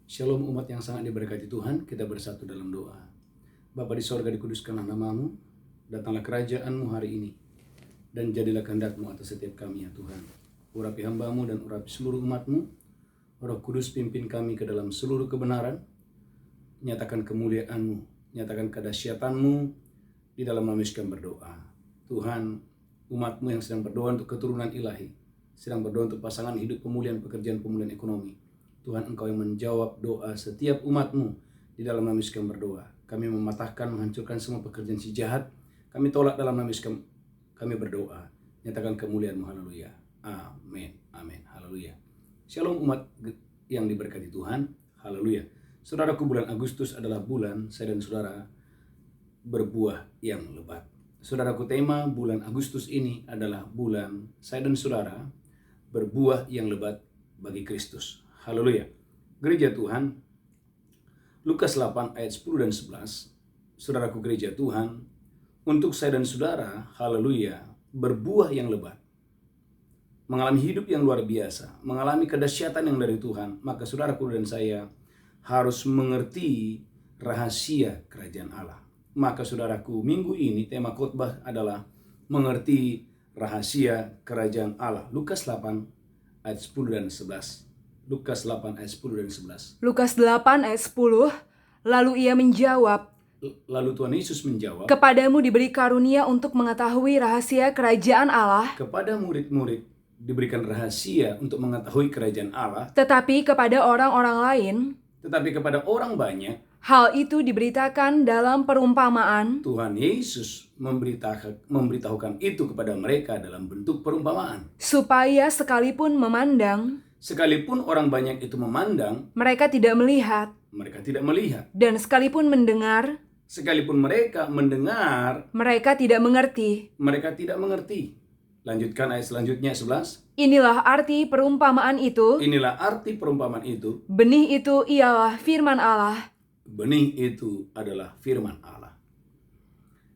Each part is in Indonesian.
Shalom umat yang sangat diberkati Tuhan, kita bersatu dalam doa. Bapa di sorga, dikuduskanlah namamu, datanglah kerajaanmu hari ini, dan jadilah kehendakmu atas setiap kami ya Tuhan. Urapi hambamu dan urapi seluruh umatmu, Roh Kudus pimpin kami ke dalam seluruh kebenaran, nyatakan kemuliaanmu, nyatakan kedahsyatanmu di dalam nama Yesus kami berdoa. Tuhan, umatmu yang sedang berdoa untuk keturunan ilahi, sedang berdoa untuk pasangan hidup, pemulihan pekerjaan, pemulihan ekonomi. Tuhan, Engkau yang menjawab doa setiap umatmu di dalam nama Yesus kami berdoa. Kami mematahkan, menghancurkan semua pekerjaan si jahat. Kami tolak dalam nama Yesus kami berdoa. Nyatakan kemuliaan-Mu, haleluya. Amin, amin, haleluya. Shalom umat yang diberkati Tuhan, haleluya. Saudaraku, bulan Agustus adalah bulan saya dan saudara berbuah yang lebat. Saudaraku, tema bulan Agustus ini adalah bulan saya dan saudara berbuah yang lebat bagi Kristus. Haleluya. Gereja Tuhan, Lukas 8 ayat 10 dan 11. Saudaraku gereja Tuhan, untuk saya dan saudara, haleluya, berbuah yang lebat, mengalami hidup yang luar biasa, mengalami kedahsyatan yang dari Tuhan, maka saudaraku dan saya harus mengerti rahasia kerajaan Allah. Maka saudaraku, minggu ini tema khotbah adalah mengerti rahasia kerajaan Allah. Lukas 8 ayat 10 dan 11. Lukas 8 ayat 10 dan 11. Lukas 8 ayat 10, lalu ia menjawab, Lalu Tuhan Yesus menjawab, kepadamu diberi karunia untuk mengetahui rahasia kerajaan Allah, kepada murid-murid diberikan rahasia untuk mengetahui kerajaan Allah, tetapi kepada orang-orang lain, tetapi kepada orang banyak, hal itu diberitakan dalam perumpamaan, Tuhan Yesus memberitahukan itu kepada mereka dalam bentuk perumpamaan. supaya sekalipun memandang, Sekalipun orang banyak itu memandang, mereka tidak melihat, mereka tidak melihat. dan sekalipun mendengar, Sekalipun mereka mendengar, mereka tidak mengerti. mereka tidak mengerti. Lanjutkan ayat selanjutnya 11. Inilah arti perumpamaan itu. Inilah arti perumpamaan itu. Benih itu ialah firman Allah. Benih itu adalah firman Allah.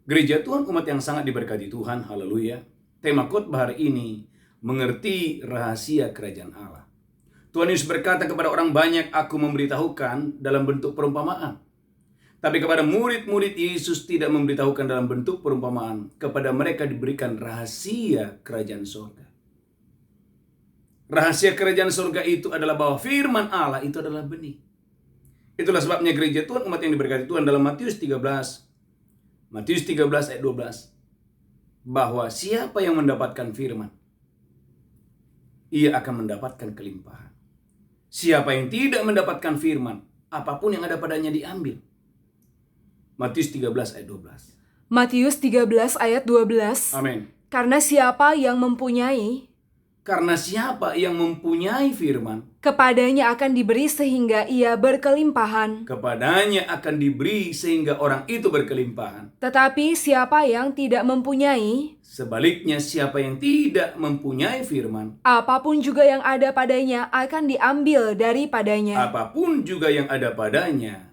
Gereja Tuhan, umat yang sangat diberkati Tuhan, haleluya. Tema khotbah hari ini, mengerti rahasia kerajaan Allah. Tuhan Yesus berkata kepada orang banyak, aku memberitahukan dalam bentuk perumpamaan. Tapi kepada murid-murid Yesus tidak memberitahukan dalam bentuk perumpamaan. Kepada mereka diberikan rahasia kerajaan surga. Rahasia kerajaan surga itu adalah bahwa firman Allah itu adalah benih. Itulah sebabnya gereja Tuhan, umat yang diberkati Tuhan, dalam Matius 13 ayat 12. Bahwa siapa yang mendapatkan firman, ia akan mendapatkan kelimpahan. Siapa yang tidak mendapatkan firman, apapun yang ada padanya diambil. Matius 13 ayat 12. Matius 13 ayat 12. Amin. Karena siapa yang mempunyai, firman, kepadanya akan diberi sehingga ia berkelimpahan. kepadanya akan diberi sehingga orang itu berkelimpahan. Tetapi siapa yang tidak mempunyai, Sebaliknya, siapa yang tidak mempunyai firman, apapun juga yang ada padanya akan diambil daripadanya. apapun juga yang ada padanya,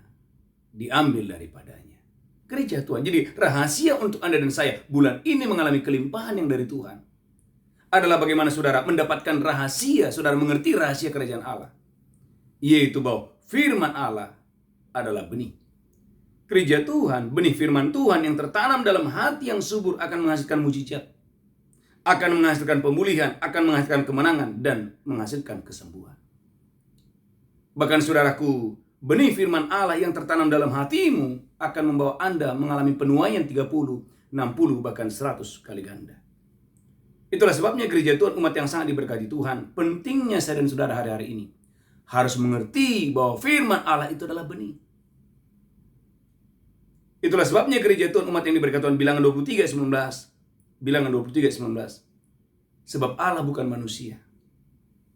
diambil daripadanya. Gereja Tuhan, jadi rahasia untuk Anda dan saya bulan ini mengalami kelimpahan yang dari Tuhan adalah bagaimana saudara mendapatkan rahasia, saudara mengerti rahasia kerajaan Allah, yaitu bahwa firman Allah adalah benih. Gereja Tuhan, benih firman Tuhan yang tertanam dalam hati yang subur akan menghasilkan mujizat, akan menghasilkan pemulihan, akan menghasilkan kemenangan, dan menghasilkan kesembuhan. Bahkan saudaraku, benih firman Allah yang tertanam dalam hatimu akan membawa Anda mengalami penuaian 30, 60, bahkan 100 kali ganda. Itulah sebabnya gereja Tuhan, umat yang sangat diberkati Tuhan, pentingnya saya dan saudara hari-hari ini harus mengerti bahwa firman Allah itu adalah benih. Itulah sebabnya gereja Tuhan, umat yang diberkati Tuhan, Bilangan 23:19. Bilangan 23:19. Sebab Allah bukan manusia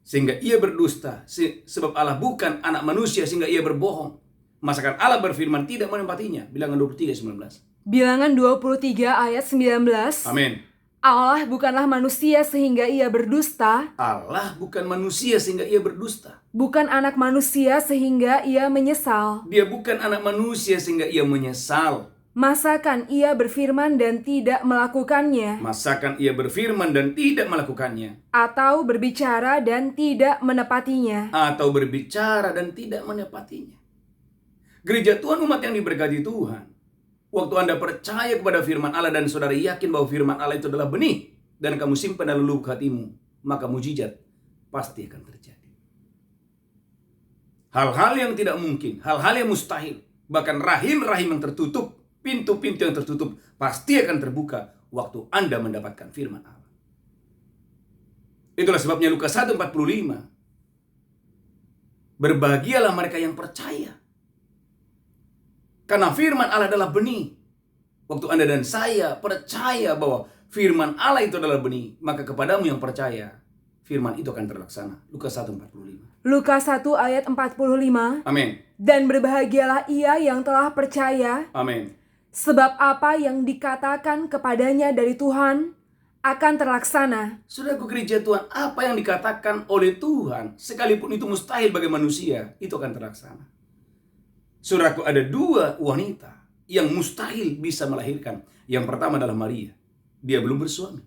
sehingga ia berdusta, sebab Allah bukan anak manusia sehingga ia berbohong. Masakan Allah berfirman tidak menempatinya. Bilangan 23:19. Bilangan 23 ayat 19. Amin. Allah bukanlah manusia sehingga ia berdusta, Allah bukan manusia sehingga ia berdusta. bukan anak manusia sehingga ia menyesal. Dia bukan anak manusia sehingga ia menyesal. Masakan ia berfirman dan tidak melakukannya? Masakan ia berfirman dan tidak melakukannya? Atau berbicara dan tidak menepatinya? Atau berbicara dan tidak menepatinya? Gereja Tuhan, umat yang diberkati Tuhan, waktu Anda percaya kepada firman Allah dan saudara yakin bahwa firman Allah itu adalah benih dan kamu simpan dalam lubuk hatimu, maka mujizat pasti akan terjadi. Hal-hal yang tidak mungkin, hal-hal yang mustahil, bahkan rahim-rahim yang tertutup, pintu-pintu yang tertutup pasti akan terbuka waktu Anda mendapatkan firman Allah. Itulah sebabnya Lukas 1:45. Berbahagialah mereka yang percaya, karena firman Allah adalah benih. Waktu Anda dan saya percaya bahwa firman Allah itu adalah benih, maka kepadamu yang percaya, firman itu akan terlaksana. Lukas 1:45. Lukas 1 ayat 45. Amin. Dan berbahagialah ia yang telah percaya, Amin. sebab apa yang dikatakan kepadanya dari Tuhan akan terlaksana. Saudaraku gereja Tuhan, apa yang dikatakan oleh Tuhan, sekalipun itu mustahil bagi manusia, itu akan terlaksana. Saudaraku, ada dua wanita yang mustahil bisa melahirkan. Yang pertama adalah Maria. Dia belum bersuami.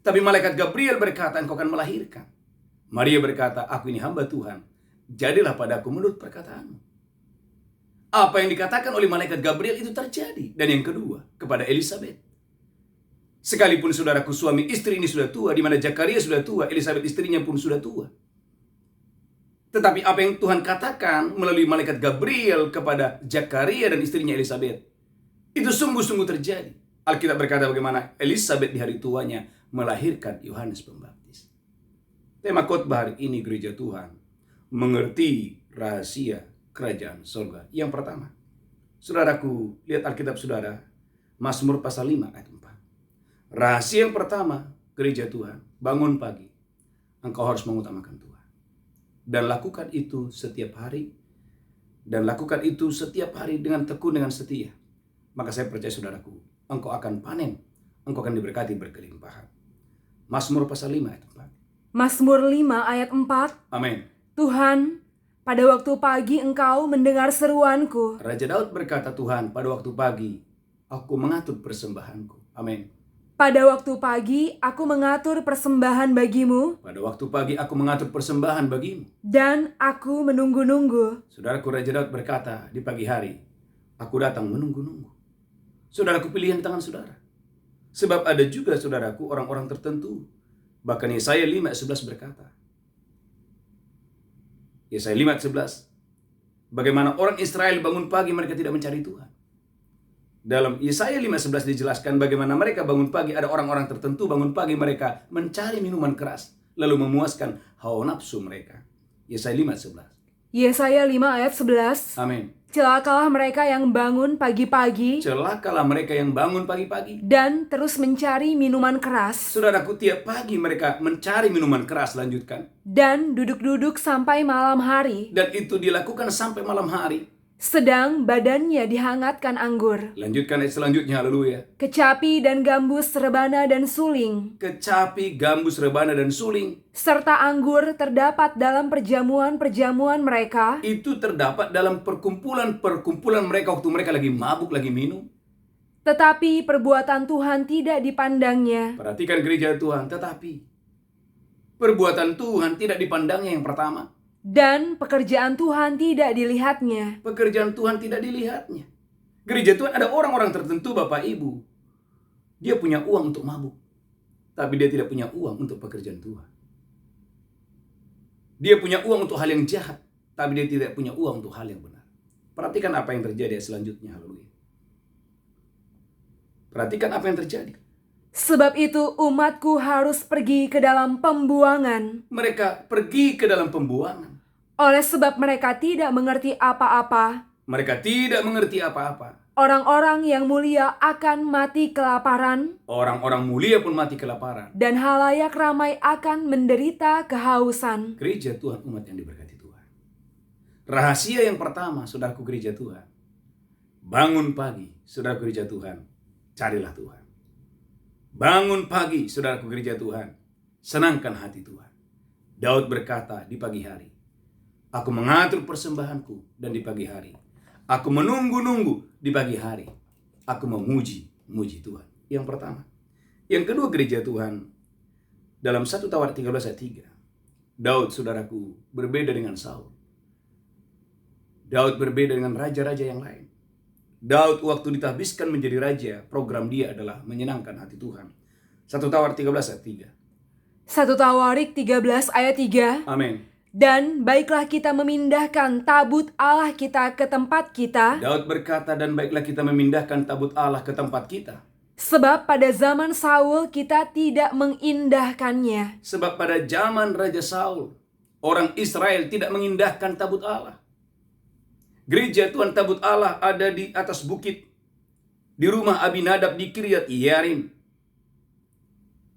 Tapi malaikat Gabriel berkata, engkau akan melahirkan. Maria berkata, aku ini hamba Tuhan. Jadilah padaku menurut perkataanmu. Apa yang dikatakan oleh malaikat Gabriel itu terjadi. Dan yang kedua, kepada Elisabeth. Sekalipun saudaraku suami istri ini sudah tua, di mana Zakaria sudah tua, Elisabeth istrinya pun sudah tua. Tetapi apa yang Tuhan katakan melalui malaikat Gabriel kepada Zakaria dan istrinya Elisabeth, itu sungguh-sungguh terjadi. Alkitab berkata bagaimana Elisabeth di hari tuanya melahirkan Yohanes Pembaptis. Tema khotbah hari ini gereja Tuhan, mengerti rahasia kerajaan surga. Yang pertama, saudaraku, lihat Alkitab saudara, Mazmur pasal 5 ayat 4. Rahasia yang pertama, gereja Tuhan, bangun pagi, engkau harus mengutamakan Tuhan. Dan lakukan itu setiap hari. Dan lakukan itu setiap hari dengan tekun, dengan setia. Maka saya percaya saudaraku, engkau akan panen, engkau akan diberkati berkelimpahan. Mazmur pasal 5 ayat 4. Mazmur 5 ayat 4. Amin. Tuhan, pada waktu pagi engkau mendengar seruanku. Raja Daud berkata, Tuhan, pada waktu pagi aku mengatur persembahanku. Amin. Pada waktu pagi aku mengatur persembahan bagimu. Pada waktu pagi aku mengatur persembahan bagimu. Dan aku menunggu-nunggu. Saudaraku, Raja Daud berkata, di pagi hari aku datang menunggu-nunggu. Saudaraku, pilihan tangan saudara. Sebab ada juga saudaraku orang-orang tertentu. Bahkan Yesaya 5 ayat 11 berkata. Yesaya 5 ayat 11. Bagaimana orang Israel bangun pagi mereka tidak mencari Tuhan. Dalam Yesaya 5 ayat 11 dijelaskan bagaimana mereka bangun pagi. Ada orang-orang tertentu bangun pagi mereka mencari minuman keras. Lalu memuaskan hawa nafsu mereka. Yesaya 5 ayat 11. Yesaya 5 ayat 11. Amin. Celakalah mereka yang bangun pagi-pagi Celakalah mereka yang bangun pagi-pagi dan terus mencari minuman keras. Saudaraku, tiap pagi mereka mencari minuman keras, lanjutkan. Dan duduk-duduk sampai malam hari. Dan itu dilakukan sampai malam hari. Sedang badannya dihangatkan anggur. Lanjutkan ayat selanjutnya, haleluya. Kecapi dan gambus, rebana dan suling. Kecapi, gambus, rebana, dan suling. Serta anggur terdapat dalam perjamuan-perjamuan mereka. Itu terdapat dalam perkumpulan-perkumpulan mereka waktu mereka lagi mabuk, lagi minum. Tetapi perbuatan Tuhan tidak dipandangnya. Perhatikan gereja Tuhan, tetapi perbuatan Tuhan tidak dipandangnya yang pertama. Dan pekerjaan Tuhan tidak dilihatnya. Pekerjaan Tuhan tidak dilihatnya. Gereja Tuhan ada orang-orang tertentu, Bapak Ibu. Dia punya uang untuk mabuk. Tapi dia tidak punya uang untuk pekerjaan Tuhan. Dia punya uang untuk hal yang jahat. Tapi dia tidak punya uang untuk hal yang benar. Perhatikan apa yang terjadi selanjutnya. Haleluya. Perhatikan apa yang terjadi. Sebab itu umatku harus pergi ke dalam pembuangan. Mereka pergi ke dalam pembuangan. Oleh sebab mereka tidak mengerti apa-apa. Mereka tidak mengerti apa-apa. Orang-orang yang mulia akan mati kelaparan. Orang-orang mulia pun mati kelaparan. Dan halayak ramai akan menderita kehausan. Gereja Tuhan, umat yang diberkati Tuhan. Rahasia yang pertama, saudaraku gereja Tuhan. Bangun pagi, saudaraku gereja Tuhan. Carilah Tuhan. Bangun pagi, saudaraku gereja Tuhan. Senangkan hati Tuhan. Daud berkata di pagi hari, aku mengatur persembahanku dan di pagi hari. Aku menunggu-nunggu di pagi hari. aku memuji Tuhan. Yang pertama. Yang kedua, gereja Tuhan, dalam 1 Tawarik 13 ayat 3, Daud, saudaraku, berbeda dengan Saul. Daud berbeda dengan raja-raja yang lain. Daud waktu ditahbiskan menjadi raja, program dia adalah menyenangkan hati Tuhan. 1 Tawarik 13 ayat 3. 1 Tawarik 13 ayat 3. Amin. Dan baiklah kita memindahkan tabut Allah kita ke tempat kita. Daud berkata, dan baiklah kita memindahkan tabut Allah ke tempat kita. Sebab pada zaman Saul kita tidak mengindahkannya. Sebab pada zaman Raja Saul, orang Israel tidak mengindahkan tabut Allah. Gereja Tuhan, tabut Allah ada di atas bukit, di rumah Abinadab di Kiryat Yearim.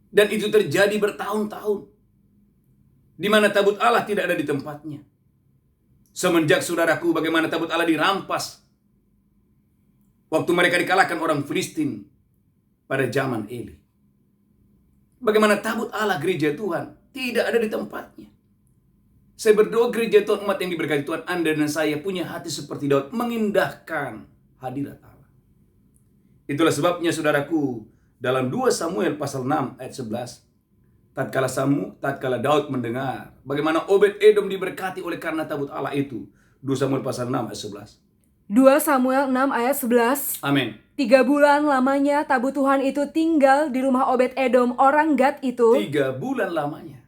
Dan itu terjadi bertahun-tahun, di mana tabut Allah tidak ada di tempatnya. Semenjak, saudaraku, bagaimana tabut Allah dirampas waktu mereka dikalahkan orang Filistin pada zaman Eli. Bagaimana tabut Allah, gereja Tuhan, tidak ada di tempatnya. Saya berdoa gereja Tuhan, umat yang diberkati Tuhan, Anda dan saya punya hati seperti Daud, mengindahkan hadirat Allah. Itulah sebabnya, saudaraku, dalam 2 Samuel pasal 6 ayat 11, tatkala Daud mendengar bagaimana Obed-Edom diberkati oleh karena tabut Allah itu. 2 Samuel pasal 6 ayat 11. 2 Samuel 6 ayat 11. Amin. 3 bulan lamanya tabut Tuhan itu tinggal di rumah Obed-Edom orang Gad itu. 3 bulan lamanya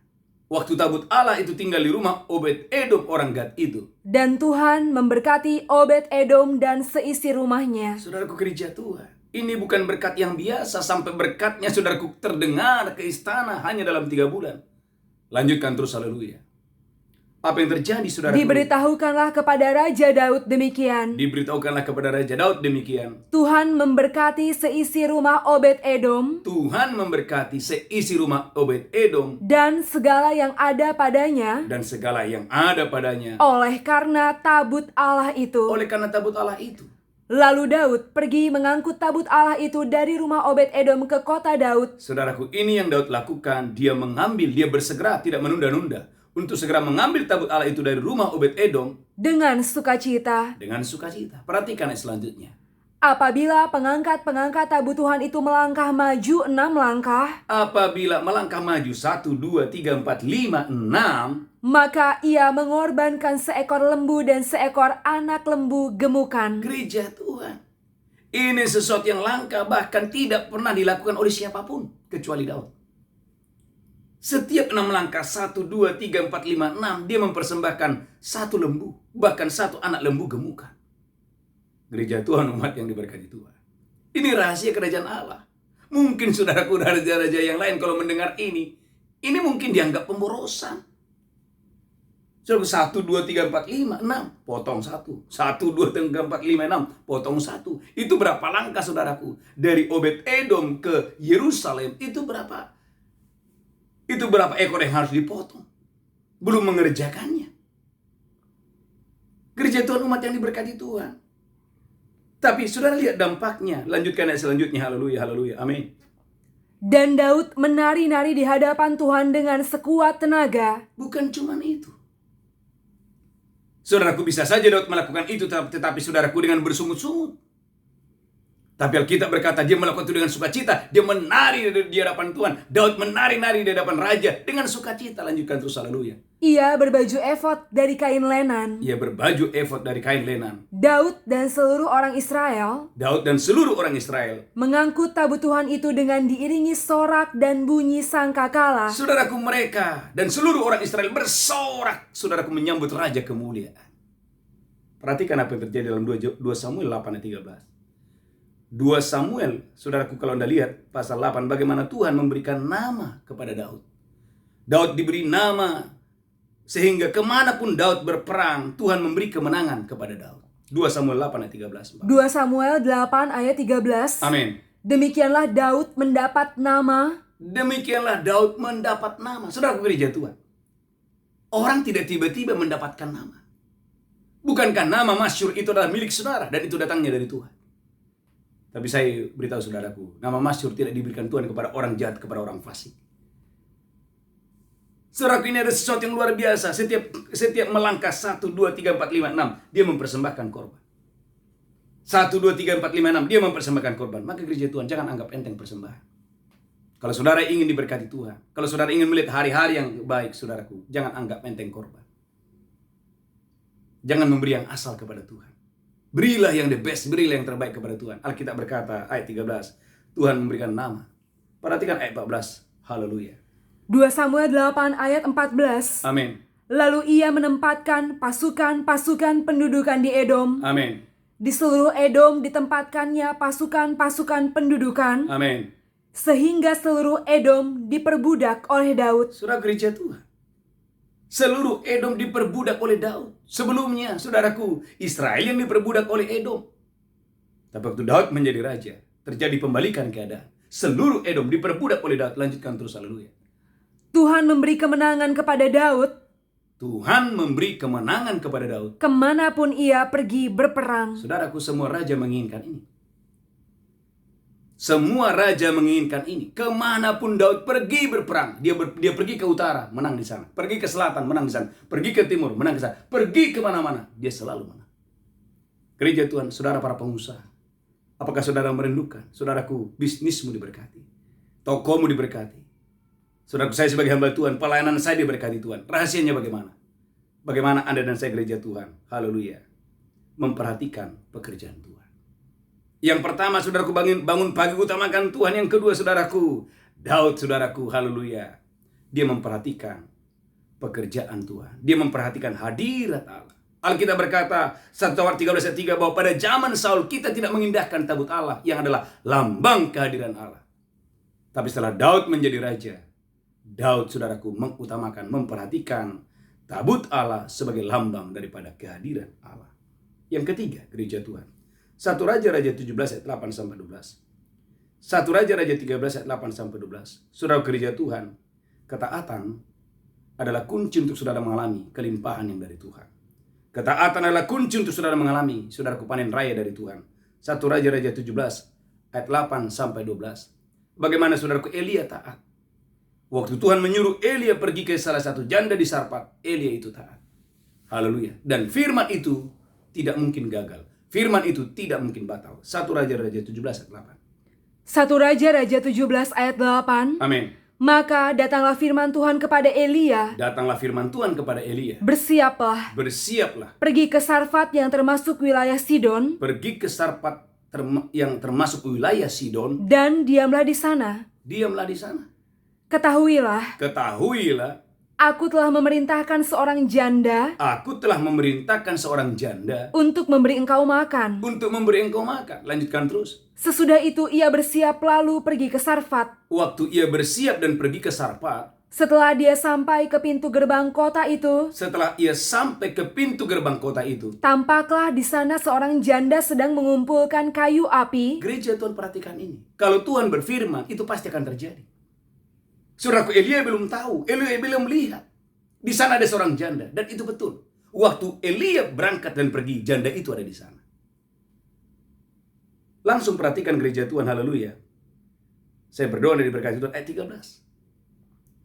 waktu tabut Allah itu tinggal di rumah Obed-Edom orang Gad itu. Dan Tuhan memberkati Obed-Edom dan seisi rumahnya. Saudaraku, gereja Tuhan, ini bukan berkat yang biasa, sampai berkatnya, saudaraku, terdengar ke istana hanya dalam 3 bulan. Lanjutkan terus, haleluya. Apa yang terjadi, saudaraku? Diberitahukanlah kepada Raja Daud demikian. Diberitahukanlah kepada Raja Daud demikian. Tuhan memberkati seisi rumah Obed-Edom. Tuhan memberkati seisi rumah Obed-Edom. Dan segala yang ada padanya. Dan segala yang ada padanya. Oleh karena tabut Allah itu. Oleh karena tabut Allah itu. Lalu Daud pergi mengangkut tabut Allah itu dari rumah Obed-Edom ke kota Daud. Saudaraku, ini yang Daud lakukan. Dia mengambil, dia bersegera, tidak menunda-nunda, untuk segera mengambil tabut Allah itu dari rumah Obed-Edom. Dengan sukacita. Dengan sukacita. Perhatikan ayat selanjutnya. Apabila pengangkat tabut Tuhan itu melangkah maju 6 langkah. Apabila melangkah maju 1, 2, 3, 4, 5, 6. Maka ia mengorbankan seekor lembu dan seekor anak lembu gemukan. Gereja Tuhan, ini sesuatu yang langka, bahkan tidak pernah dilakukan oleh siapapun kecuali Daud. Setiap 6 langkah, 1, 2, 3, 4, 5, 6, dia mempersembahkan 1 lembu, bahkan 1 anak lembu gemukan. Gereja Tuhan, umat yang diberkati Tuhan, ini rahasia kerajaan Allah. Mungkin saudaraku, raja-raja yang lain kalau mendengar ini mungkin dianggap pemborosan. 1, 2, 3, 4, 5, 6, potong 1. 1, 2, 3, 4, 5, 6, potong 1. Itu berapa langkah, saudaraku? Dari Obed-Edom ke Yerusalem, itu berapa ekor yang harus dipotong? Belum mengerjakannya. Gereja Tuhan, umat yang diberkati Tuhan. Tapi saudara lihat dampaknya. Lanjutkan ayat selanjutnya. Haleluya, haleluya, amin. Dan Daud menari-nari di hadapan Tuhan dengan sekuat tenaga. Bukan cuma itu. Saudaraku, bisa saja Daud melakukan itu, tetapi saudaraku dengan bersungut-sungut. Tapi Alkitab berkata dia melakukan itu dengan sukacita. Dia menari di hadapan Tuhan. Daud menari-nari di hadapan raja dengan sukacita. Lanjutkan terus, haleluya. Ia berbaju efod dari kain lenan. Ia berbaju efod dari kain lenan. Daud dan seluruh orang Israel mengangkut tabut Tuhan itu dengan diiringi sorak dan bunyi sangkakala. Saudaraku, mereka dan seluruh orang Israel bersorak, saudaraku, menyambut raja kemuliaan. Perhatikan apa yang terjadi dalam 2 Samuel 8 ayat 13. 2 Samuel, saudaraku, kalau Anda lihat pasal 8, bagaimana Tuhan memberikan nama kepada Daud. Daud diberi nama, sehingga kemanapun Daud berperang, Tuhan memberi kemenangan kepada Daud. 2 Samuel 8 ayat 13. 2 Samuel 8 ayat 13. Amin. Demikianlah Daud mendapat nama. Demikianlah Daud mendapat nama. Saudaraku, gereja Tuhan, orang tidak tiba-tiba mendapatkan nama. Bukankah nama masyhur itu adalah milik saudara, dan itu datangnya dari Tuhan? Tapi saya beritahu saudaraku, nama masyhur tidak diberikan Tuhan kepada orang jahat, kepada orang fasik. Saudaraku, ini ada sesuatu yang luar biasa. Setiap melangkah 1, 2, 3, 4, 5, 6, dia mempersembahkan korban. 1, 2, 3, 4, 5, 6. Dia mempersembahkan korban. Maka gereja Tuhan, jangan anggap enteng persembahan. Kalau saudara ingin diberkati Tuhan, kalau saudara ingin melihat hari-hari yang baik, saudaraku, jangan anggap enteng korban. Jangan memberi yang asal kepada Tuhan. Berilah yang the best, berilah yang terbaik kepada Tuhan. Alkitab berkata, ayat 13, Tuhan memberikan nama. Perhatikan ayat 14. Haleluya. 2 Samuel 8 ayat 14. Amin. Lalu ia menempatkan pasukan-pasukan pendudukan di Edom. Amin. Di seluruh Edom ditempatkannya pasukan-pasukan pendudukan. Amin. Sehingga seluruh Edom diperbudak oleh Daud. Saudara gereja Tuhan, seluruh Edom diperbudak oleh Daud. Sebelumnya, saudaraku, Israel yang diperbudak oleh Edom. Tapi waktu Daud menjadi raja, terjadi pembalikan keadaan. Seluruh Edom diperbudak oleh Daud. Lanjutkan terus, haleluya. Tuhan memberi kemenangan kepada Daud. Tuhan memberi kemenangan kepada Daud. Kemanapun ia pergi berperang. Saudaraku, semua raja menginginkan ini. Semua raja menginginkan ini. Kemanapun Daud pergi berperang, dia pergi ke utara, menang di sana. Pergi ke selatan, menang di sana. Pergi ke timur, menang di sana. Pergi kemana-mana, dia selalu menang. Gereja Tuhan, saudara para pengusaha, apakah saudara merindukan, saudaraku, bisnismu diberkati, tokomu diberkati? Saudaraku, saya sebagai hamba Tuhan, pelayanan saya diberkati Tuhan. Rahasianya bagaimana? Bagaimana Anda dan saya gereja Tuhan, haleluya, memperhatikan pekerjaan Tuhan. Yang pertama, saudaraku, bangun pagi utamakan Tuhan. Yang kedua, saudaraku, Daud, saudaraku, haleluya, dia memperhatikan pekerjaan Tuhan. Dia memperhatikan hadirat Allah. Alkitab berkata 1 Samuel 13 ayat 3 bahwa pada zaman Saul kita tidak mengindahkan tabut Allah yang adalah lambang kehadiran Allah. Tapi setelah Daud menjadi raja, Daud, saudaraku, mengutamakan, memperhatikan tabut Allah sebagai lambang daripada kehadiran Allah. Yang ketiga, gereja Tuhan, 1 Raja-Raja 17 ayat 8 sampai 12. 1 Raja-Raja 13 ayat 8 sampai 12. Saudara gereja Tuhan, ketaatan adalah kunci untuk saudara mengalami kelimpahan yang dari Tuhan. Ketaatan adalah kunci untuk saudara mengalami, saudaraku, panen raya dari Tuhan. 1 Raja-Raja 17 ayat 8 sampai 12. Bagaimana saudaraku Elia taat. Waktu Tuhan menyuruh Elia pergi ke salah satu janda di Sarpat, Elia itu taat. Haleluya. Dan firman itu tidak mungkin gagal. Firman itu tidak mungkin batal. 1 Raja-Raja 17 ayat 8. 1 Raja-Raja 17 ayat 8. Amin. Maka datanglah firman Tuhan kepada Elia. Datanglah firman Tuhan kepada Elia. Bersiaplah. Bersiaplah. Pergi ke Sarfat yang termasuk wilayah Sidon. Pergi ke Sarpat yang termasuk wilayah Sidon. Dan diamlah di sana. Diamlah di sana. Ketahuilah. Ketahuilah. Aku telah memerintahkan seorang janda. Aku telah memerintahkan seorang janda. Untuk memberi engkau makan. Untuk memberi engkau makan. Lanjutkan terus. Sesudah itu ia bersiap lalu pergi ke Sarfat. Waktu ia bersiap dan pergi ke Sarpat. Setelah dia sampai ke pintu gerbang kota itu. Setelah ia sampai ke pintu gerbang kota itu. Tampaklah di sana seorang janda sedang mengumpulkan kayu api. Gereja Tuhan, perhatikan ini. Kalau Tuhan berfirman, itu pasti akan terjadi. Saudaraku, Elia belum tahu, Elia belum melihat. Di sana ada seorang janda, dan itu betul. Waktu Elia berangkat dan pergi, janda itu ada di sana. Langsung perhatikan gereja Tuhan, haleluya. Saya berdoa dan diberkati Tuhan, ayat 13.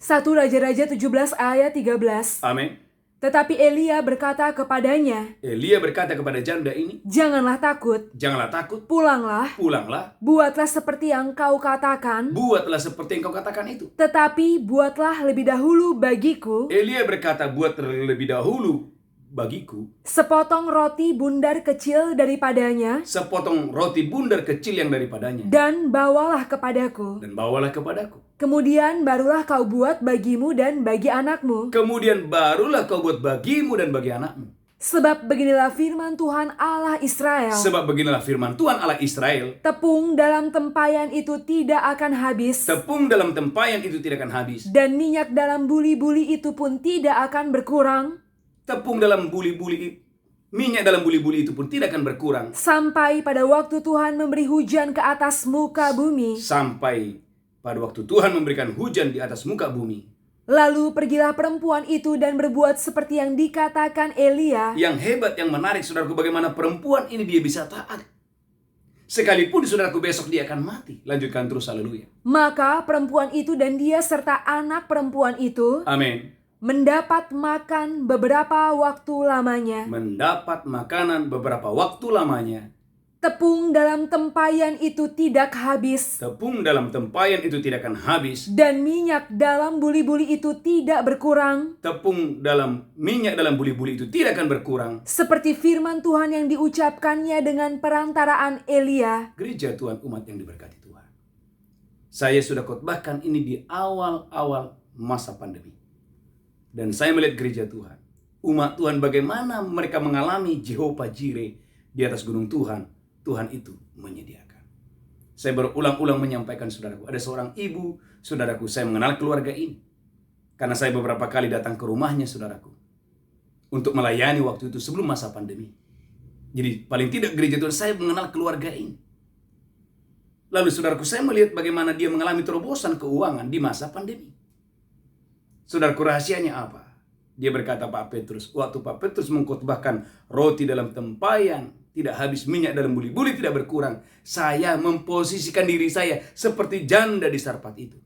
1 Raja-Raja 17 ayat 13. Amin. Tetapi Elia berkata kepadanya, Elia berkata kepada janda ini, janganlah takut, janganlah takut, pulanglah, pulanglah, buatlah seperti yang kau katakan, buatlah seperti yang kau katakan itu. tetapi buatlah lebih dahulu bagiku. Elia berkata, buat terlebih dahulu bagiku sepotong roti bundar kecil daripadanya, sepotong roti bundar kecil yang daripadanya, dan bawalah kepadaku. dan bawalah kepadaku. Kemudian barulah kau buat bagimu dan bagi anakmu. Kemudian barulah kau buat bagimu dan bagi anakmu. Sebab beginilah firman Tuhan Allah Israel. Sebab beginilah firman Tuhan Allah Israel. Tepung dalam tempayan itu tidak akan habis. Tepung dalam tempayan itu tidak akan habis. Dan minyak dalam buli-buli itu pun tidak akan berkurang. Tepung dalam buli-buli, minyak dalam buli-buli itu pun tidak akan berkurang. Sampai pada waktu Tuhan memberi hujan ke atas muka bumi. Sampai pada waktu Tuhan memberikan hujan di atas muka bumi. Lalu pergilah perempuan itu dan berbuat seperti yang dikatakan Elia. Yang hebat, yang menarik, saudaraku, bagaimana perempuan ini dia bisa taat. Sekalipun saudaraku besok dia akan mati. Lanjutkan terus, haleluya. Maka perempuan itu dan dia serta anak perempuan itu Amin. mendapat makan beberapa waktu lamanya. Mendapat makanan beberapa waktu lamanya. Tepung dalam tempayan itu tidak habis, Tepung dalam tempayan itu tidak akan habis. dan minyak dalam buli-buli itu tidak berkurang. Minyak dalam buli-buli itu tidak akan berkurang. Seperti firman Tuhan yang diucapkannya dengan perantaraan Elia. Gereja Tuhan, umat yang diberkati Tuhan. Saya sudah khotbahkan ini di awal-awal masa pandemi. Dan saya melihat gereja Tuhan, umat Tuhan, bagaimana mereka mengalami Jehovah Jireh di atas gunung Tuhan. Tuhan itu menyediakan. Saya berulang-ulang menyampaikan, saudaraku, ada seorang ibu, saudaraku, saya mengenal keluarga ini. Karena saya beberapa kali datang ke rumahnya, saudaraku, untuk melayani waktu itu sebelum masa pandemi. Jadi paling tidak gereja Tuhan, saya mengenal keluarga ini. Lalu saudaraku, saya melihat bagaimana dia mengalami terobosan keuangan di masa pandemi. Saudaraku, rahasianya apa? Dia berkata, Pak Petrus, waktu Pak Petrus mengkhotbahkan roti dalam tempayan tidak habis, minyak dalam buli-buli tidak berkurang, saya memposisikan diri saya seperti janda di Sarpat itu.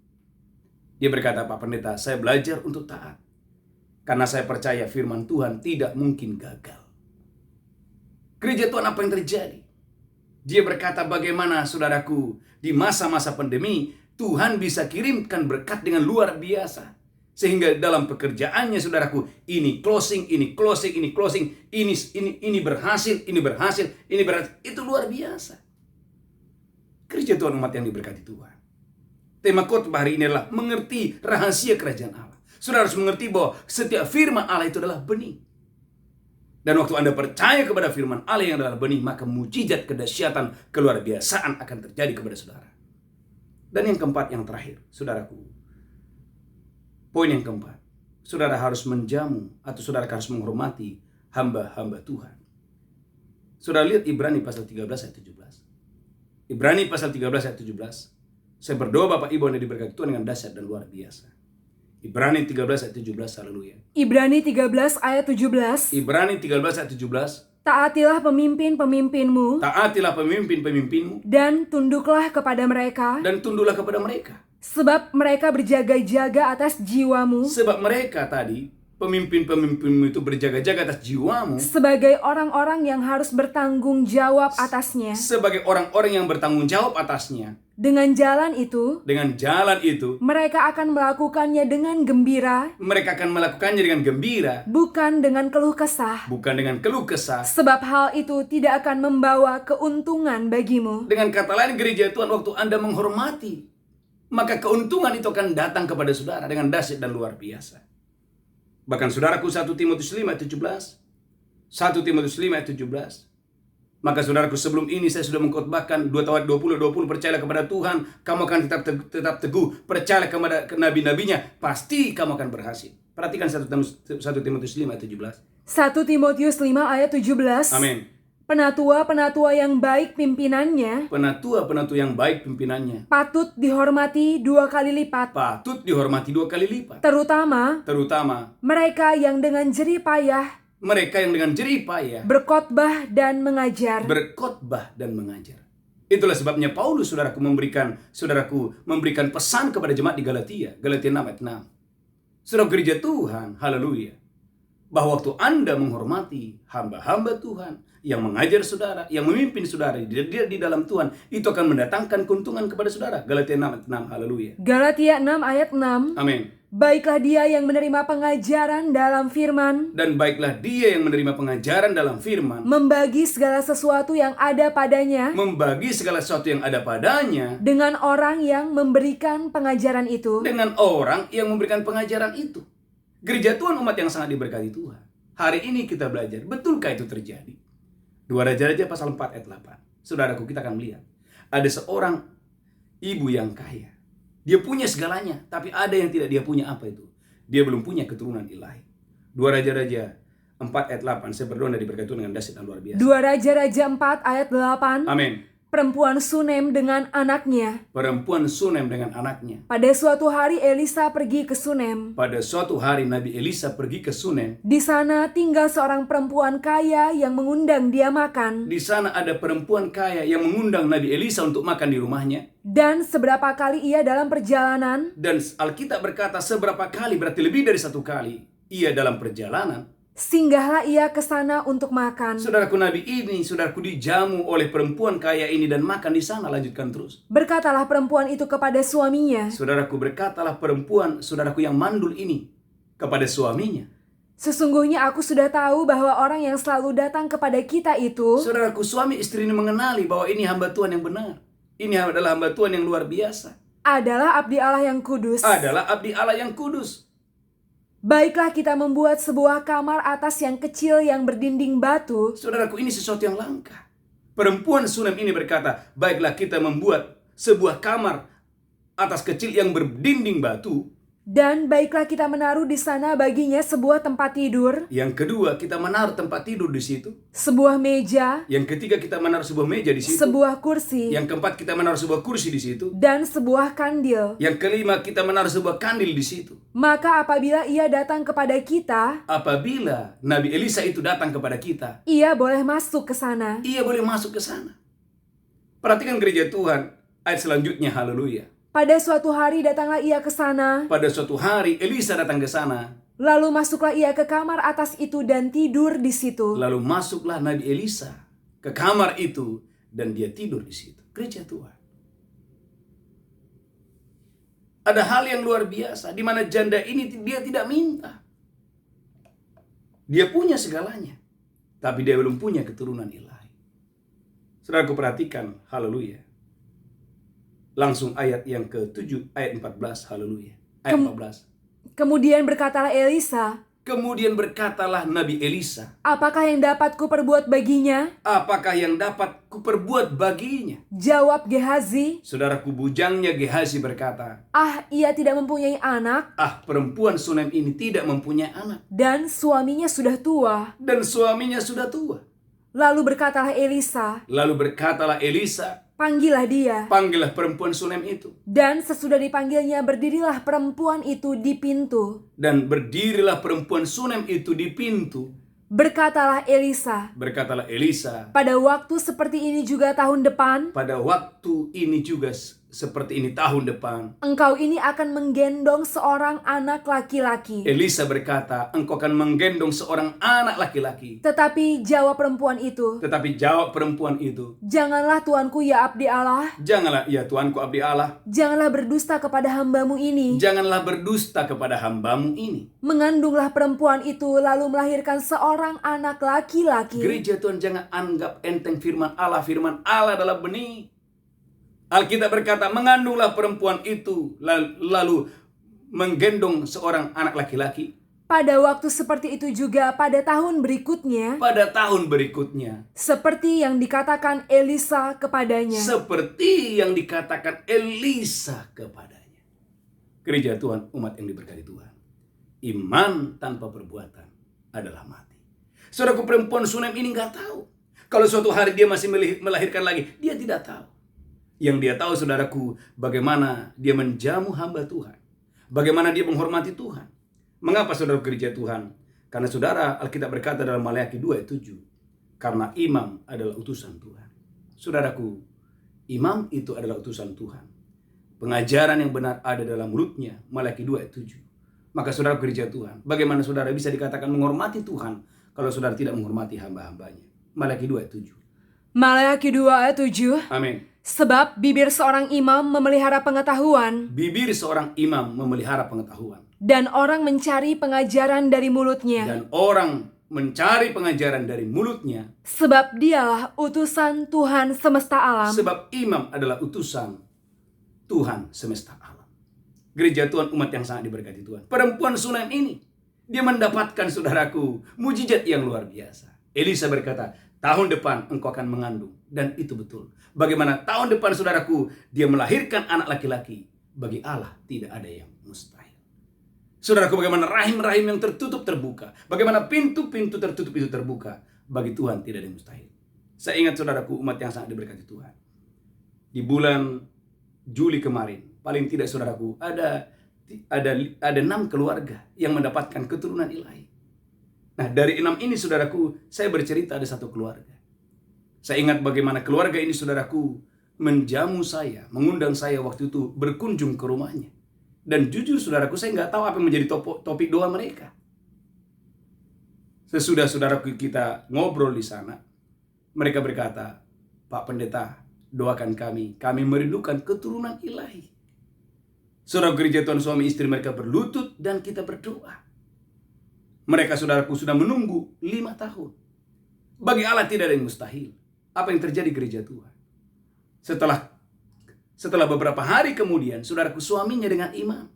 Dia berkata, Pak Pendeta, saya belajar untuk taat. Karena saya percaya firman Tuhan tidak mungkin gagal. Gereja Tuhan, apa yang terjadi? Dia berkata, bagaimana saudaraku, di masa-masa pandemi, Tuhan bisa kirimkan berkat dengan luar biasa. Sehingga dalam pekerjaannya, saudaraku, ini closing, ini closing, ini closing, ini berhasil, ini berhasil, ini berhasil. Itu luar biasa. Gereja Tuhan, umat yang diberkati Tuhan. Tema khotbah hari ini adalah mengerti rahasia kerajaan Allah. Saudara harus mengerti bahwa setiap firman Allah itu adalah benih. Dan waktu Anda percaya kepada firman Allah yang adalah benih, maka mujizat, kedahsyatan, keluar biasaan akan terjadi kepada saudara. Dan yang keempat, yang terakhir, saudaraku, poin yang keempat, saudara harus menjamu atau saudara harus menghormati hamba-hamba Tuhan. Saudara lihat Ibrani pasal 13 ayat 17. Ibrani pasal 13 ayat 17. Saya berdoa Bapak Ibu yang diberkati Tuhan dengan dahsyat dan luar biasa. Ibrani 13 ayat 17, haleluya. Ibrani 13 ayat 17. Ibrani 13 ayat 17. Taatilah pemimpin-pemimpinmu, Taatilah pemimpin-pemimpinmu, dan tunduklah kepada mereka, dan tunduklah kepada mereka. sebab mereka berjaga-jaga atas jiwamu, Sebab mereka tadi, pemimpin-pemimpinmu itu berjaga-jaga atas jiwamu, sebagai orang-orang yang harus bertanggung jawab atasnya. sebagai orang-orang yang bertanggung jawab atasnya. Dengan jalan itu, mereka akan melakukannya dengan gembira, mereka akan melakukannya dengan gembira, bukan dengan keluh kesah. bukan dengan keluh kesah. Sebab hal itu tidak akan membawa keuntungan bagimu. Dengan kata lain, gereja Tuhan, waktu Anda menghormati, maka keuntungan itu akan datang kepada saudara dengan dahsyat dan luar biasa. Bahkan saudaraku, 1 Timotius 5 ayat 17. 1 Timotius 5 ayat 17. Maka saudaraku, sebelum ini saya sudah mengkhotbahkan 2 Tawat 20, percayalah kepada Tuhan, kamu akan tetap teguh, percayalah kepada nabi-nabinya, pasti kamu akan berhasil. Perhatikan 1 Timotius 5 ayat 17. 1 Timotius 5 ayat 17. Amin. Penatua-penatua yang baik pimpinannya, Penatua-penatua yang baik pimpinannya, patut dihormati 2 kali lipat. patut dihormati 2 kali lipat. Terutama Mereka yang dengan jerih payah yang dengan jerih payah berkhotbah dan mengajar. Itulah sebabnya Paulus, saudaraku, memberikan pesan kepada jemaat di Galatia 6 ayat 6. Saudara gereja Tuhan, haleluya, bahwa waktu Anda menghormati hamba-hamba Tuhan yang mengajar saudara, yang memimpin saudara di dalam Tuhan, itu akan mendatangkan keuntungan kepada saudara. Galatia 6 ayat 6, haleluya. Galatia 6 ayat 6. Amin. Baiklah dia yang menerima pengajaran dalam firman, Dan baiklah dia yang menerima pengajaran dalam firman, membagi segala sesuatu yang ada padanya dengan orang yang memberikan pengajaran itu. Gereja Tuhan, umat yang sangat diberkati Tuhan, hari ini kita belajar, betulkah itu terjadi? 2 Raja-Raja pasal 4 ayat 8. Saudaraku, kita akan melihat ada seorang ibu yang kaya. Dia punya segalanya, tapi ada yang tidak dia punya. Apa itu? Dia belum punya keturunan ilahi. 2 Raja-Raja 4 ayat 8. Saya berdoa dan diberkati Tuhan dengan dahsyat dan luar biasa. 2 Raja-Raja 4 ayat 8. Amin. Perempuan Sunem dengan anaknya. Pada suatu hari Elisa pergi ke Sunem. Nabi Elisa pergi ke Sunem. Di sana tinggal seorang perempuan kaya yang mengundang dia makan. Di sana ada perempuan kaya yang mengundang Nabi Elisa untuk makan di rumahnya. Dan seberapa kali ia dalam perjalanan, Dan Alkitab berkata seberapa kali, berarti lebih dari 1 kali ia dalam perjalanan. Singgahlah ia ke sana untuk makan. Saudaraku, nabi ini, saudaraku, dijamu oleh perempuan kaya ini dan makan di sana. Lanjutkan terus. Berkatalah perempuan itu kepada suaminya, Saudaraku, berkatalah perempuan, saudaraku yang mandul ini, kepada suaminya. sesungguhnya aku sudah tahu bahwa orang yang selalu datang kepada kita itu Saudaraku, suami istri ini mengenali bahwa ini hamba Tuhan yang benar. Ini adalah hamba Tuhan yang luar biasa. adalah abdi Allah yang kudus. Adalah abdi Allah yang kudus. Baiklah kita membuat sebuah kamar atas yang kecil yang berdinding batu. Saudaraku, ini sesuatu yang langka. Perempuan Sunem ini berkata, baiklah kita membuat sebuah kamar atas kecil yang berdinding batu. Dan baiklah kita menaruh di sana baginya sebuah tempat tidur, Yang kedua, kita menaruh tempat tidur di situ. sebuah meja, Yang ketiga, kita menaruh sebuah meja di situ. sebuah kursi, Yang keempat, kita menaruh sebuah kursi di situ. dan sebuah kandil. Yang kelima, kita menaruh sebuah kandil di situ. Maka apabila ia datang kepada kita, Apabila Nabi Elisa itu datang kepada kita, ia boleh masuk ke sana. ia boleh masuk ke sana. Perhatikan gereja Tuhan, ayat selanjutnya, haleluya. Pada suatu hari datanglah ia ke sana, Pada suatu hari Elisa datang ke sana. lalu masuklah ia ke kamar atas itu dan tidur di situ. Lalu masuklah Nabi Elisa ke kamar itu dan dia tidur di situ. Gereja Tuhan. Ada hal yang luar biasa di mana janda ini dia tidak minta. Dia punya segalanya, tapi dia belum punya keturunan ilahi. Saudaraku, perhatikan, haleluya. Langsung ayat yang ke-7, ayat 14, haleluya. Ayat 14. Kemudian berkatalah Elisa, Kemudian berkatalah Nabi Elisa, apakah yang dapat kuperbuat baginya? apakah yang dapat kuperbuat baginya? Jawab Gehazi, Saudaraku, bujangnya Gehazi berkata, ah ia tidak mempunyai anak perempuan Sunem ini tidak mempunyai anak. dan suaminya sudah tua. Dan suaminya sudah tua. Lalu berkatalah Elisa, Lalu berkatalah Elisa, panggillah dia. panggillah perempuan Sunem itu. Dan sesudah dipanggilnya berdirilah perempuan itu di pintu. Dan berdirilah perempuan Sunem itu di pintu. Berkatalah Elisa, Berkatalah Elisa, pada waktu seperti ini juga tahun depan, pada waktu ini juga seperti ini tahun depan. engkau ini akan menggendong seorang anak laki-laki. Elisa berkata, engkau akan menggendong seorang anak laki-laki. Tetapi jawab perempuan itu, Tetapi jawab perempuan itu, janganlah tuanku ya abdi Allah, janganlah ya Tuanku abdi Allah, janganlah berdusta kepada hambamu ini. janganlah berdusta kepada hambamu ini. Mengandunglah perempuan itu lalu melahirkan seorang anak laki-laki. Gereja Tuhan, jangan anggap enteng firman Allah. Firman Allah adalah benih. Alkitab berkata, mengandunglah perempuan itu lalu menggendong seorang anak laki-laki. Pada waktu seperti itu juga pada tahun berikutnya, Pada tahun berikutnya, seperti yang dikatakan Elisa kepadanya. seperti yang dikatakan Elisa kepadanya. Gereja Tuhan, umat yang diberkati Tuhan, iman tanpa perbuatan adalah mati. Saudaraku, perempuan Sunem ini nggak tahu kalau suatu hari dia masih melahirkan lagi. Dia tidak tahu. Yang dia tahu, saudaraku, bagaimana dia menjamu hamba Tuhan, bagaimana dia menghormati Tuhan. Mengapa, saudara gereja Tuhan? Karena saudara, Alkitab berkata dalam Maleakhi 2:7, karena imam adalah utusan Tuhan. Saudaraku, imam itu adalah utusan Tuhan. Pengajaran yang benar ada dalam mulutnya, Maleakhi 2:7. Maka saudara gereja Tuhan, bagaimana saudara bisa dikatakan menghormati Tuhan kalau saudara tidak menghormati hamba-hambanya? Maleakhi 2:7. Maleakhi 2 ayat 7. Amin. Sebab bibir seorang imam memelihara pengetahuan, Bibir seorang imam memelihara pengetahuan, dan orang mencari pengajaran dari mulutnya. dan orang mencari pengajaran dari mulutnya. Sebab dialah utusan Tuhan semesta alam. Sebab imam adalah utusan Tuhan semesta alam. Gereja Tuhan, umat yang sangat diberkati Tuhan, perempuan Sunem ini, dia mendapatkan, saudaraku, mujizat yang luar biasa. Elisa berkata, tahun depan engkau akan mengandung. Dan itu betul. Bagaimana tahun depan, saudaraku, dia melahirkan anak laki-laki. Bagi Allah tidak ada yang mustahil. Saudaraku, bagaimana rahim-rahim yang tertutup terbuka. Bagaimana pintu-pintu tertutup itu terbuka. Bagi Tuhan tidak ada yang mustahil. Saya ingat, saudaraku, umat yang sangat diberkati Tuhan, di bulan Juli kemarin, paling tidak, saudaraku, ada 6 keluarga yang mendapatkan keturunan ilahi. Nah, dari 6 ini, saudaraku, saya bercerita ada 1 keluarga. Saya ingat bagaimana keluarga ini, saudaraku, menjamu saya, mengundang saya waktu itu berkunjung ke rumahnya. Dan jujur, saudaraku, saya nggak tahu apa yang menjadi topik doa mereka. Sesudah saudaraku kita ngobrol di sana, mereka berkata, Pak Pendeta, doakan kami merindukan keturunan ilahi. Saudara gereja Tuhan, suami istri mereka berlutut dan kita berdoa. Mereka saudaraku sudah menunggu 5 tahun. Bagi Allah tidak ada yang mustahil. Apa yang terjadi gereja Tuhan? Setelah beberapa hari kemudian, saudaraku suaminya dengan imam,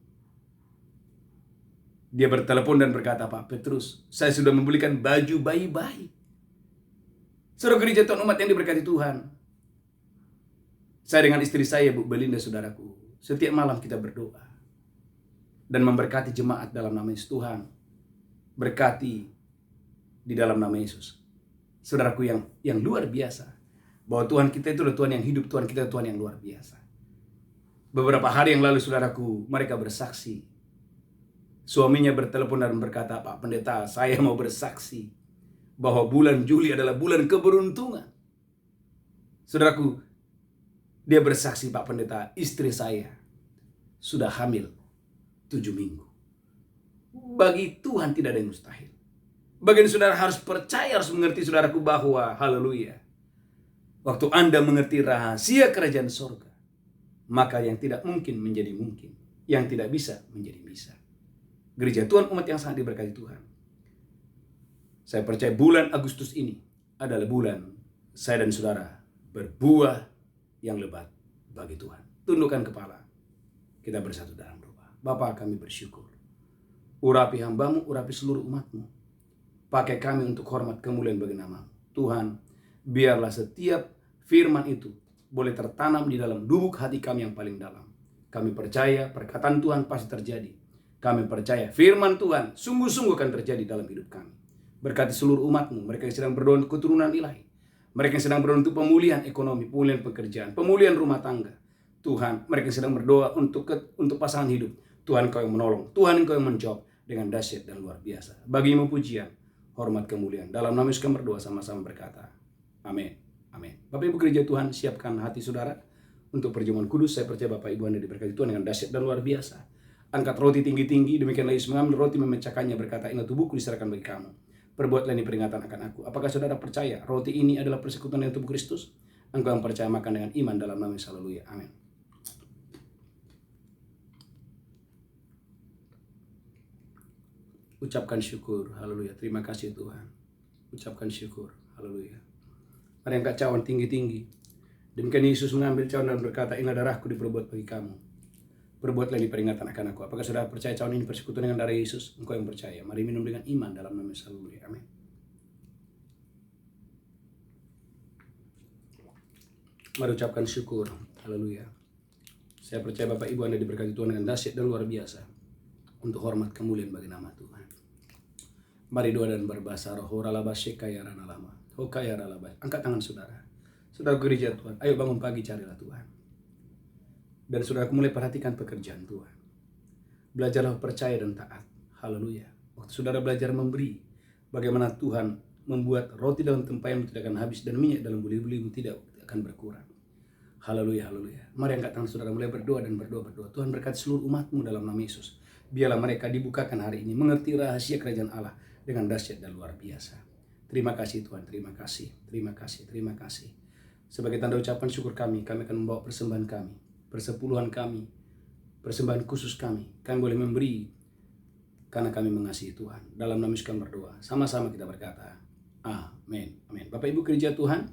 dia bertelepon dan berkata, Pak Petrus, saya sudah membelikan baju bayi-bayi. Saudara gereja Tuhan, umat yang diberkati Tuhan, saya dengan istri saya, Bu Belinda, saudaraku, setiap malam kita berdoa dan memberkati jemaat dalam nama Yesus. Tuhan, berkati di dalam nama Yesus. Saudaraku yang luar biasa, bahwa Tuhan kita itu adalah Tuhan yang hidup, Tuhan kita Tuhan yang luar biasa. Beberapa hari yang lalu, saudaraku, mereka bersaksi. Suaminya bertelepon dan berkata, Pak Pendeta, saya mau bersaksi bahwa bulan Juli adalah bulan keberuntungan. Saudaraku, dia bersaksi, Pak Pendeta, istri saya sudah hamil 7 minggu. Bagi Tuhan tidak ada yang mustahil. Bagian saudara harus percaya, harus mengerti, saudaraku, bahwa haleluya, waktu Anda mengerti rahasia kerajaan sorga, maka yang tidak mungkin menjadi mungkin, yang tidak bisa menjadi bisa. Gereja Tuhan, umat yang sangat diberkati Tuhan, saya percaya bulan Agustus ini adalah bulan saya dan saudara berbuah yang lebat bagi Tuhan. Tundukkan kepala, kita bersatu dalam doa. Bapa, kami bersyukur. Urapi hambamu, urapi seluruh umatmu. Pakai kami untuk hormat kemuliaan bagi nama-Mu. Tuhan, biarlah setiap firman itu boleh tertanam di dalam lubuk hati kami yang paling dalam. Kami percaya perkataan Tuhan pasti terjadi. Kami percaya firman Tuhan sungguh-sungguh akan terjadi dalam hidup kami. Berkati seluruh umat-Mu, mereka yang sedang berdoa untuk keturunan ilahi, mereka yang sedang berdoa untuk pemulihan ekonomi, pemulihan pekerjaan, pemulihan rumah tangga. Tuhan, mereka yang sedang berdoa untuk pasangan hidup. Tuhan, Engkau yang menolong, Tuhan Engkau yang menjawab dengan dahsyat dan luar biasa. Bagi-Mu pujian, hormat, kemuliaan. Dalam nama Yesus kami berdoa, sama-sama berkata, amin. Amin. Bapak Ibu gereja Tuhan, siapkan hati saudara untuk perjamuan kudus. Saya percaya Bapak Ibu Anda diberkati Tuhan dengan dahsyat dan luar biasa. Angkat roti tinggi-tinggi, demikianlah Yesus mengambil roti, memecahkannya, berkata, inilah tubuhku diserahkan bagi kamu. Perbuatlah ini peringatan akan aku. Apakah saudara percaya roti ini adalah persekutuan dengan tubuh Kristus? Engkau yang percaya makan dengan iman dalam nama Yesus. Haleluya. Amin. Ucapkan syukur. Haleluya. Terima kasih Tuhan. Ucapkan syukur. Haleluya. Mari angkat cawan tinggi-tinggi. Demikian Yesus mengambil cawan dan berkata, inilah darahku diperbuat bagi kamu. Perbuatlah ini peringatan akan aku. Apakah saudara percaya cawan ini persekutuan dengan darah Yesus? Engkau yang percaya. Mari minum dengan iman dalam nama Yesus. Haleluya. Amin. Mari ucapkan syukur. Haleluya. Saya percaya Bapak Ibu Anda diberkati Tuhan dengan dahsyat dan luar biasa. Untuk hormat kemuliaan bagi nama Tuhan. Mari doa dan berbahasa roh. Angkat tangan saudara. Saudara gereja Tuhan. Ayo bangun pagi, carilah Tuhan. Dan saudara mulai perhatikan pekerjaan Tuhan. Belajarlah percaya dan taat. Haleluya. Waktu saudara belajar memberi, bagaimana Tuhan membuat roti dalam tempayanmu tidak akan habis dan minyak dalam buli-bulimu tidak akan berkurang. Haleluya, haleluya. Mari angkat tangan saudara, mulai berdoa dan berdoa. Tuhan berkati seluruh umatmu dalam nama Yesus. Biarlah mereka dibukakan hari ini, mengerti rahasia kerajaan Allah dengan dahsyat dan luar biasa. Terima kasih Tuhan, terima kasih, terima kasih, terima kasih. Sebagai tanda ucapan syukur kami akan membawa persembahan kami, persepuluhan kami, persembahan khusus kami boleh memberi karena kami mengasihi Tuhan. Dalam nama Yesus kami berdoa. Sama-sama kita berkata, amin, amin. Bapak Ibu gereja Tuhan,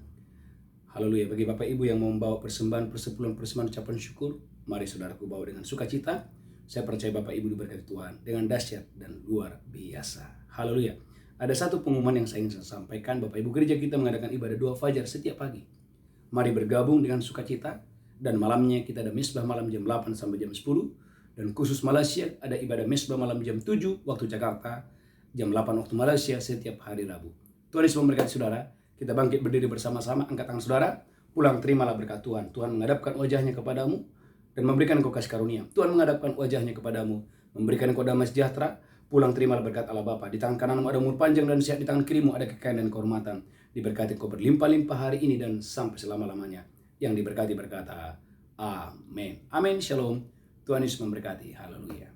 haleluya. Bagi Bapak Ibu yang mau membawa persembahan, persepuluhan, persembahan ucapan syukur, mari saudaraku bawa dengan sukacita. Saya percaya Bapak Ibu diberkati Tuhan dengan dahsyat dan luar biasa. Haleluya. Ada satu pengumuman yang saya ingin sampaikan. Bapak Ibu gereja kita mengadakan ibadah doa fajar setiap pagi. Mari bergabung dengan sukacita. Dan malamnya kita ada misbah malam jam 8 sampai jam 10. Dan khusus Malaysia ada ibadah misbah malam jam 7 waktu Jakarta, jam 8 waktu Malaysia setiap hari Rabu. Tuhan Yesus memberkati saudara. Kita bangkit berdiri bersama-sama, angkat tangan saudara. Pulang terimalah berkat Tuhan. Tuhan menghadapkan wajahnya kepadamu dan memberikan engkau kasih karunia. Tuhan menghadapkan wajahnya kepadamu, memberikan engkau damai sejahtera. Pulang terimalah berkat Allah Bapa. Di tangan kananmu ada umur panjang dan sehat, di tangan kirimu ada kekayaan dan kehormatan. Diberkati engkau berlimpah-limpah hari ini dan sampai selama-lamanya. Yang diberkati berkata, amin. Amin, shalom. Tuhan Yesus memberkati. Haleluya.